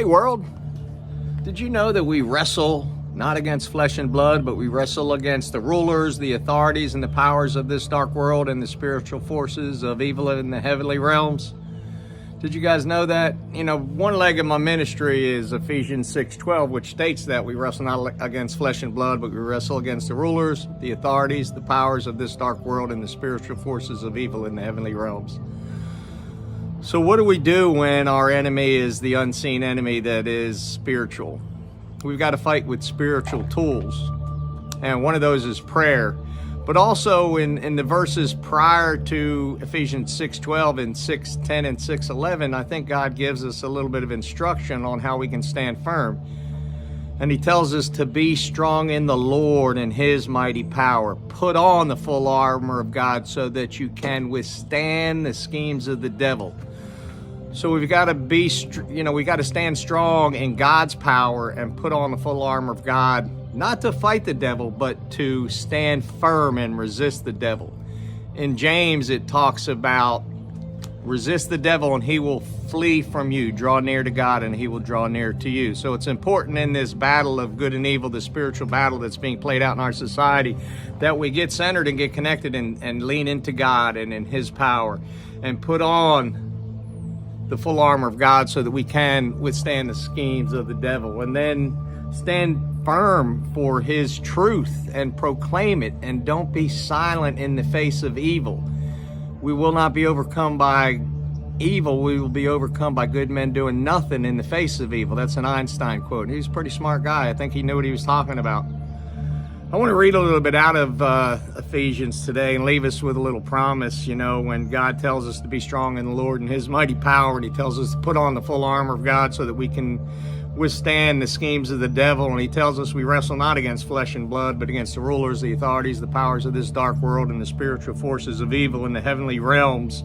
Hey world, did you know that we wrestle not against flesh and blood, but we wrestle against the rulers, the authorities, and the powers of this dark world and the spiritual forces of evil in the heavenly realms? Did you guys know that? You know, one leg of my ministry is Ephesians 6:12, which states that we wrestle not against flesh and blood, but we wrestle against the rulers, the authorities, the powers of this dark world and the spiritual forces of evil in the heavenly realms. So what do we do when our enemy is the unseen enemy that is spiritual? We've got to fight with spiritual tools. And one of those is prayer. But also in the verses prior to Ephesians 6:12 and 6:10 and 6:11, I think God gives us a little bit of instruction on how we can stand firm. And he tells us to be strong in the Lord and his mighty power. Put on the full armor of God so that you can withstand the schemes of the devil. So we've got to be, we got to stand strong in God's power and put on the full armor of God, not to fight the devil, but to stand firm and resist the devil. In James, it talks about resist the devil and he will flee from you. Draw near to God and he will draw near to you. So it's important in this battle of good and evil, the spiritual battle that's being played out in our society, that we get centered and get connected and lean into God and in his power and put on the full armor of God so that we can withstand the schemes of the devil, and then stand firm for his truth and proclaim it, and don't be silent in the face of evil. We will not be overcome by evil. We will be overcome by good men doing nothing in the face of evil. That's an Einstein quote. He's a pretty smart guy. I think he knew what he was talking about. I want to read a little bit out of Ephesians today and leave us with a little promise. You know, when God tells us to be strong in the Lord and his mighty power, and he tells us to put on the full armor of God so that we can withstand the schemes of the devil, and he tells us we wrestle not against flesh and blood, but against the rulers, the authorities, the powers of this dark world and the spiritual forces of evil in the heavenly realms.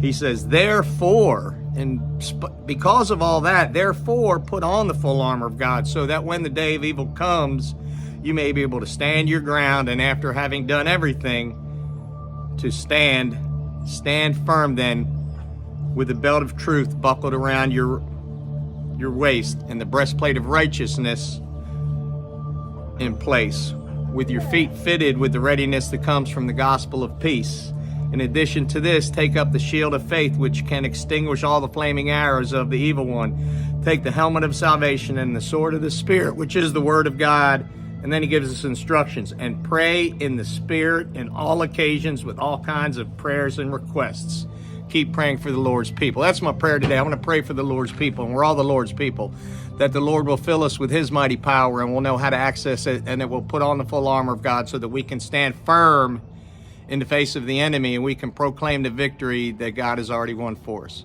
He says, therefore, and because of all that, therefore put on the full armor of God so that when the day of evil comes, you may be able to stand your ground, and after having done everything, to stand firm then with the belt of truth buckled around your waist and the breastplate of righteousness in place, with your feet fitted with the readiness that comes from the gospel of peace. In addition to this, take up the shield of faith, which can extinguish all the flaming arrows of the evil one. Take the helmet of salvation and the sword of the Spirit, which is the word of God. And then he gives us instructions, and pray in the Spirit in all occasions with all kinds of prayers and requests. Keep praying for the Lord's people. That's my prayer today. I want to pray for the Lord's people, and we're all the Lord's people, that the Lord will fill us with his mighty power, and we'll know how to access it, and that we'll put on the full armor of God so that we can stand firm in the face of the enemy, and we can proclaim the victory that God has already won for us.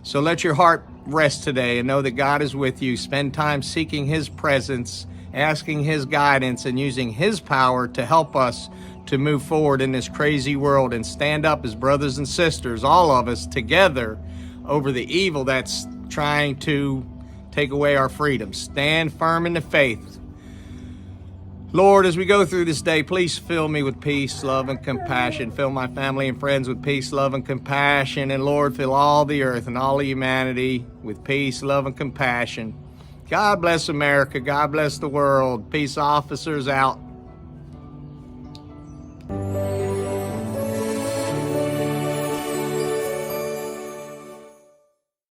So let your heart rest today and know that God is with you. Spend time seeking his presence, asking his guidance, and using his power to help us to move forward in this crazy world and stand up as brothers and sisters, all of us together, over the evil that's trying to take away our freedom. Stand firm in the faith. Lord, as we go through this day, please fill me with peace, love, and compassion. Fill my family and friends with peace, love, and compassion. And Lord, fill all the earth and all of humanity with peace, love, and compassion. God bless America. God bless the world. Peace officers out.